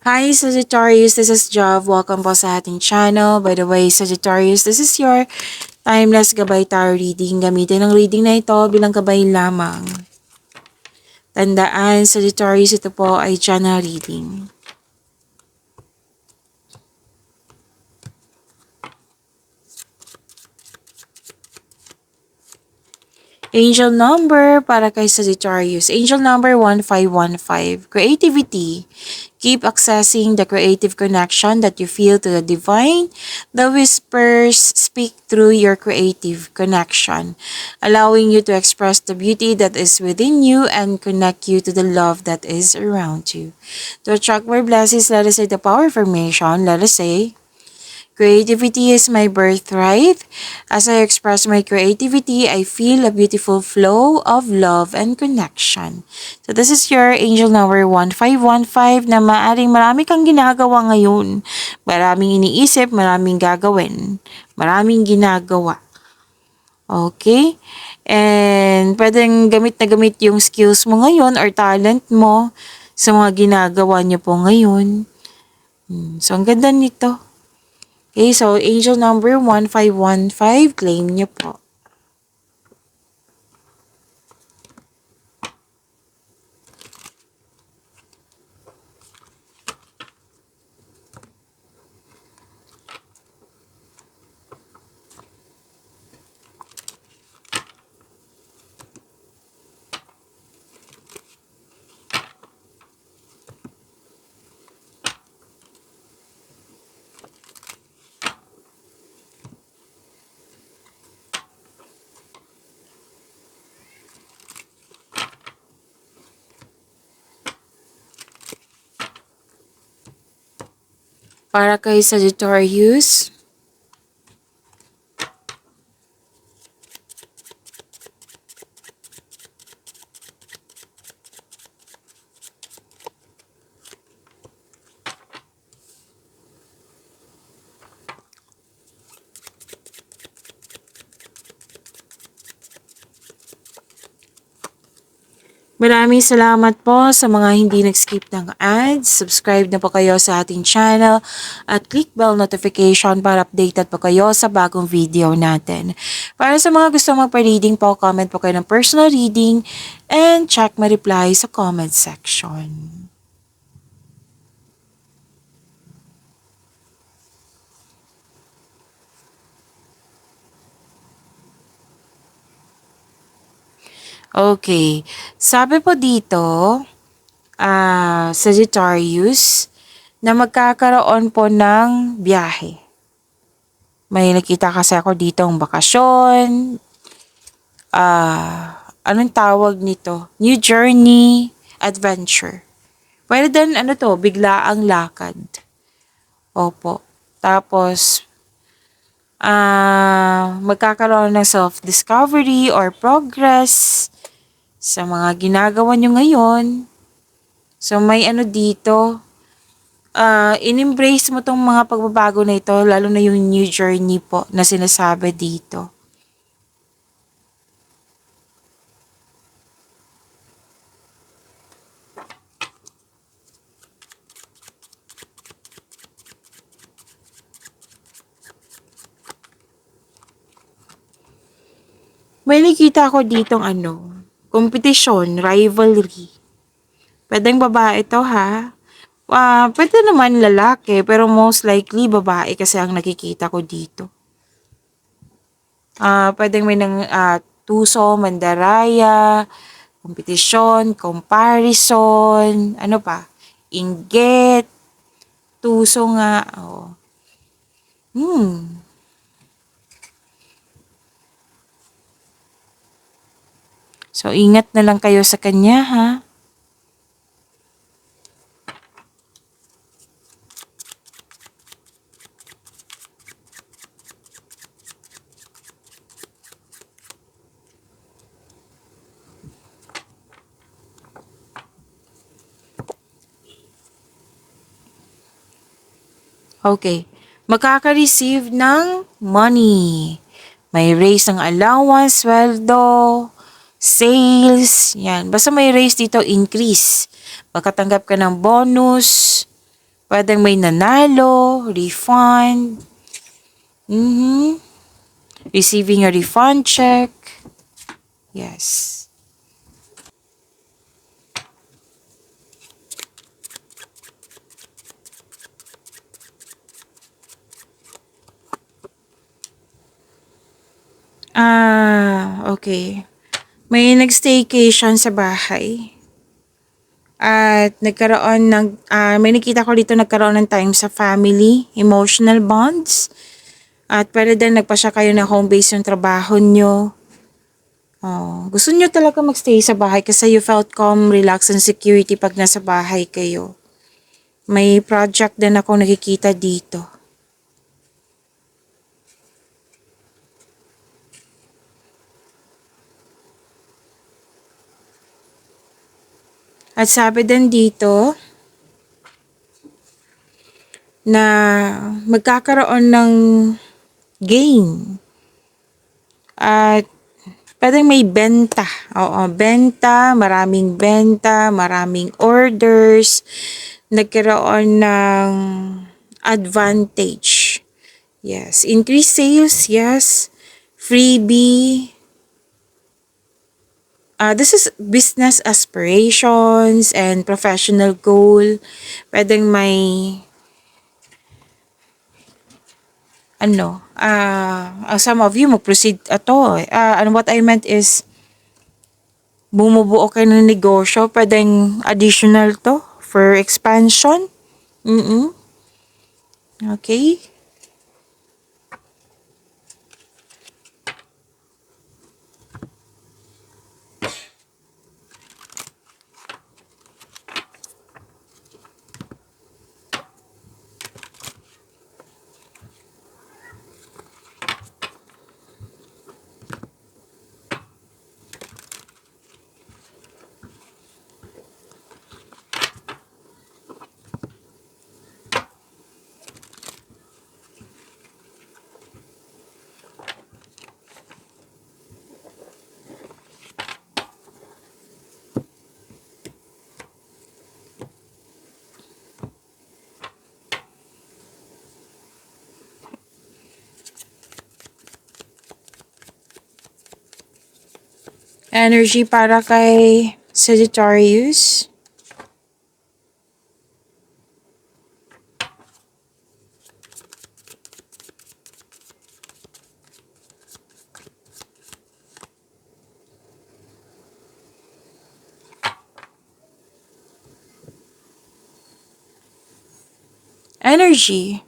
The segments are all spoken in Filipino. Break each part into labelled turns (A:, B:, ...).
A: Hi Sagittarius, this is Jav. Welcome po sa ating channel. By the way, Sagittarius, this is your timeless gabay tarot reading. Gamitin ang reading na ito bilang gabay lamang. Tandaan, Sagittarius, ito po ay channel reading. Angel number para kay Sagittarius. Angel number 1515. Creativity. Keep accessing the creative connection that you feel to the divine. The whispers speak through your creative connection, allowing you to express the beauty that is within you and connect you to the love that is around you. To attract more blessings, let us say the power affirmation. Let us say, creativity is my birthright. As I express my creativity, I feel a beautiful flow of love and connection. So this is your angel number 1515 na maaring marami kang ginagawa ngayon. Maraming iniisip, maraming gagawin, maraming ginagawa. Okay? And pwedeng gamit na gamit yung skills mo ngayon or talent mo sa mga ginagawa niyo po ngayon. So ang ganda nito. Okay, so angel number 1515, claim niyo po. Para kay Sagittarius, maraming salamat po sa mga hindi nag-skip ng ads. Subscribe na po kayo sa ating channel at click bell notification para updated po kayo sa bagong video natin. Para sa mga gusto magpa-reading po, comment po kayo ng personal reading and check my reply sa comment section. Okay. Sabi po dito, Sagittarius, na magkakaroon po ng biyahe. May nakita kasi ako dito ang bakasyon. Anong tawag nito? New journey, adventure. Pwede din, bigla ang lakad. Opo. Tapos, magkakaroon ng self-discovery or progress sa mga ginagawa nyo ngayon. So, may dito, in-embrace mo tong mga pagbabago na ito, lalo na yung new journey po na sinasabi dito. May nakita ko ditong kompetisyon, rivalry. Pwedeng babae to ha. Pwede naman lalaki, pero most likely babae kasi ang nakikita ko dito. Pwedeng may tuso, mandaraya, kompetisyon, comparison, ano pa, inggit, tuso nga. Oh. So, ingat na lang kayo sa kanya, ha? Okay. Makaka-receive ng money. May raise ng allowance, sweldo, sales, yan. Basta may raise dito, increase. Makatanggap ka ng bonus, Pwedeng may nanalo, refund, receiving a refund check. Yes. Okay. May nag-staycation sa bahay. At may nakita ko dito nagkaroon ng time sa family, emotional bonds. At pwede din nagpasya kayo na home base yung trabaho nyo. Oh, gusto nyo talaga magstay sa bahay kasi you felt calm, relax, and security pag nasa bahay kayo. May project din ako nakikita dito. At sabi din dito na magkakaroon ng gain. At pwedeng may benta. Oo, benta, maraming orders. Nagkaroon ng advantage. Yes. Increased sales, yes. Freebie. This is business aspirations and professional goal. Pwedeng may some of you mag-proceed what I meant is bumubuo kayo ng negosyo, pwedeng additional to for expansion. Okay. Energy para kay Sagittarius. Energy.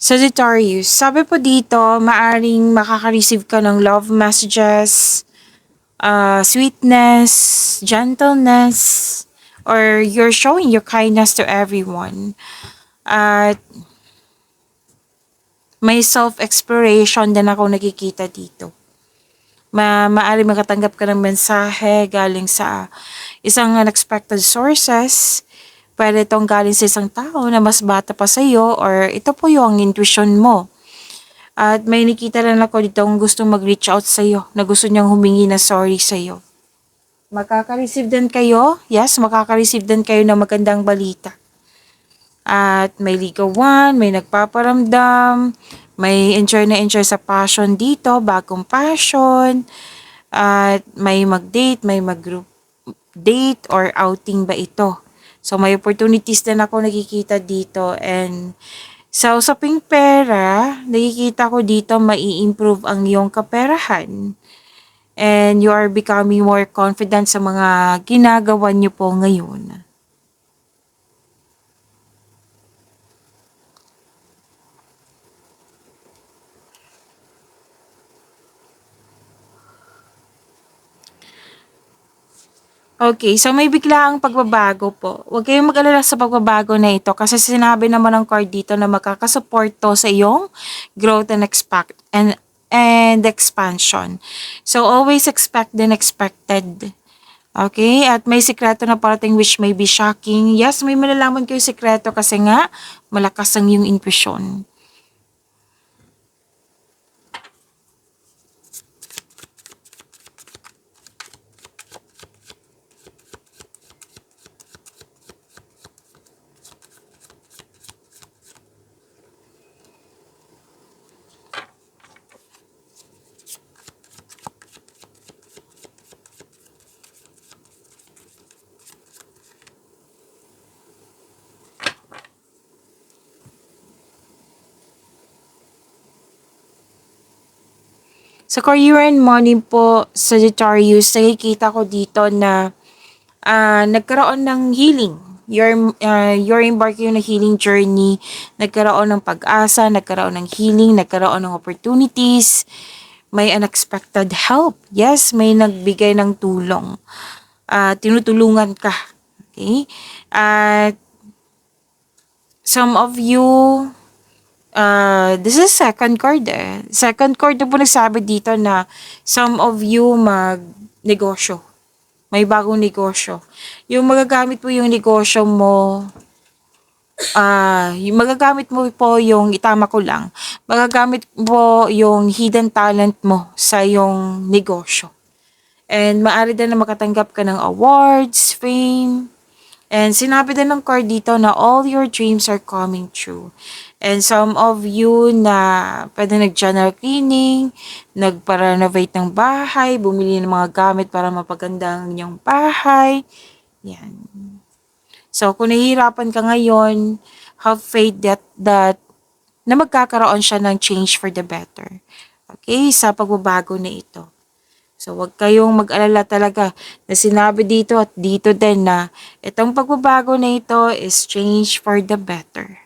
A: Sagittarius, sabi po dito, maaring makaka-receive ka ng love messages, sweetness, gentleness, or you're showing your kindness to everyone. At may self-exploration din ako nakikita dito. Maaari makatanggap ka ng mensahe galing sa isang unexpected sources. Pwede itong galing sa isang tao na mas bata pa sa iyo or ito po yung intuition mo. At may nakita rin ako dito kung gustong mag-reach out sa iyo na gusto niyang humingi na sorry sa iyo. Makaka-receive din kayo, yes, makaka-receive din kayo ng magandang balita. At may ligawan, may nagpaparamdam, may enjoy na enjoy sa passion dito, bagong passion, at may mag-date, may mag-group date or outing ba ito. So may opportunities din ako nakikita dito and sa usaping pera, nakikita ko dito mai-improve ang iyong kaperahan. And you are becoming more confident sa mga ginagawa niyo po ngayon. Okay, so may biglaang pagbabago po. Huwag kayong mag-alala sa pagbabago na ito kasi sinabi naman ng card dito na makakasupport to sa iyong growth and expansion. So always expect the unexpected. Okay? At may sikreto na parating which may be shocking. Yes, may malalaman kayo sikreto kasi nga malakas ang iyong intuition. Sa career and money po, Sagittarius, nakikita ko dito na nagkaroon ng healing. You're embarking on a healing journey. Nagkaroon ng pag-asa, nagkaroon ng healing, nagkaroon ng opportunities. May unexpected help. Yes, may nagbigay ng tulong. Tinutulungan ka. Okay? At some of you, this is second card eh. Second card na po nagsabi dito na some of you mag-negosyo. May bagong negosyo. Yung magagamit mo yung negosyo mo, yung magagamit mo po yung, itama ko lang, magagamit mo yung hidden talent mo sa yung negosyo. And maaari din na makatanggap ka ng awards, fame. And sinabi din ng card dito na all your dreams are coming true. And some of you na pwede nag-general cleaning, nagpa-renovate ng bahay, bumili ng mga gamit para mapaganda ang inyong bahay. Yan. So, kung nahihirapan ka ngayon, have faith that na magkakaroon siya ng change for the better. Okay? Sa pagbabago na ito. So, wag kayong mag-alala talaga na sinabi dito at dito din na itong pagbabago na ito is change for the better.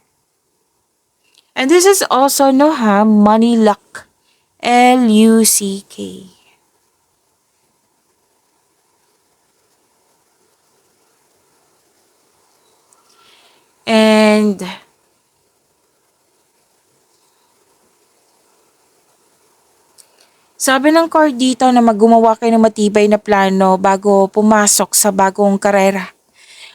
A: And this is also money luck. L-U-C-K. And sabi ng card dito na maggumawa kayo ng matibay na plano bago pumasok sa bagong karera.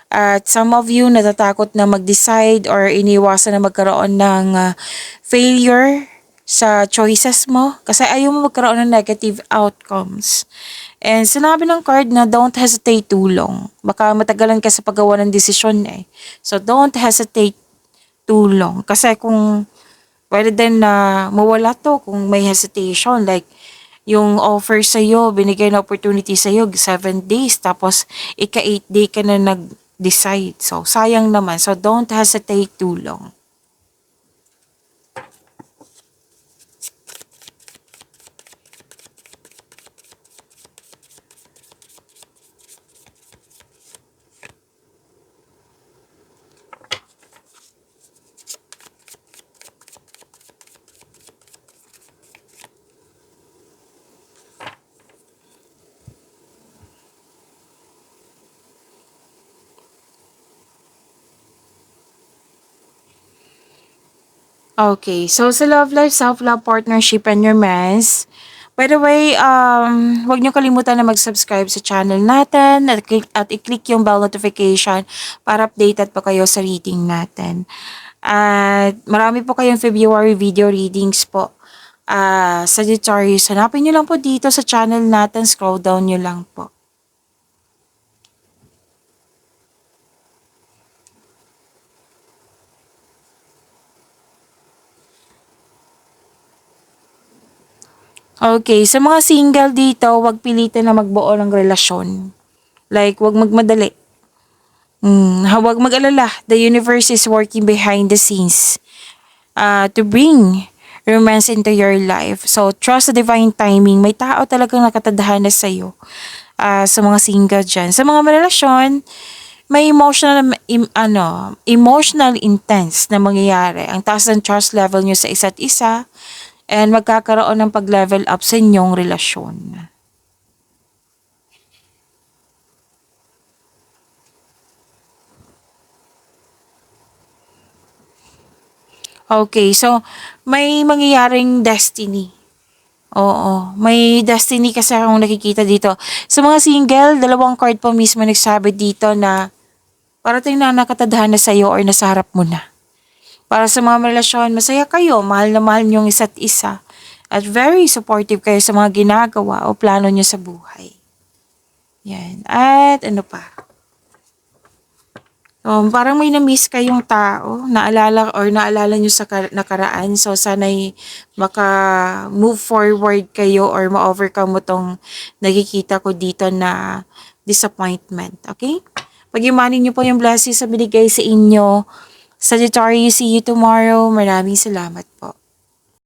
A: At some of you natatakot na mag-decide or iniwasan na magkaroon ng failure sa choices mo kasi ayaw mo magkaroon ng negative outcomes. And sinabi ng card na don't hesitate too long. Baka matagalan ka sa paggawa ng desisyon eh. So don't hesitate too long. Kasi kung pwede din na mawala to kung may hesitation. Like, yung offer sa'yo, binigay na opportunity sa'yo, 7 days, tapos ika-8 day ka na nag-decide. So, sayang naman. So, don't hesitate too long. Okay, so sa love life, self-love, partnership, and romance, by the way, huwag niyo kalimutan na mag-subscribe sa channel natin at i-click yung bell notification para updated pa kayo sa reading natin. At marami po kayong February video readings po. Sagittarius, hanapin niyo lang po dito sa channel natin, scroll down niyo lang po. Okay, sa mga single dito, wag pilitin na magbuo ng relasyon. Like, wag magmadali. Huwag mag-alala. The universe is working behind the scenes to bring romance into your life. So, trust the divine timing. May tao talagang nakatadhana sa'yo sa mga single dyan. Sa mga relasyon, may emotional intense na mangyayari. Ang taas ng trust level nyo sa isa't isa and magkakaroon ng pag-level up sa inyong relasyon. Okay, so may mangyayaring destiny. Oo, may destiny kasi akong nakikita dito. Sa mga single, dalawang card po mismo nagsabi dito na parating na nakatadhana sa'yo or nasa harap mo na. Para sa mga relasyon, masaya kayo, mahal na mahal niyong isa't isa. At very supportive kayo sa mga ginagawa o plano niyo sa buhay. Yan. At ano pa? Parang may na-miss kayong tao, naalala niyo sa nakaraan. So, sana'y maka-move forward kayo or ma-overcome mo tong nakikita ko dito na disappointment. Okay? Pag-imanin niyo po yung blessings sa binigay sa inyo. Sagittarius, see you tomorrow. Maraming salamat po.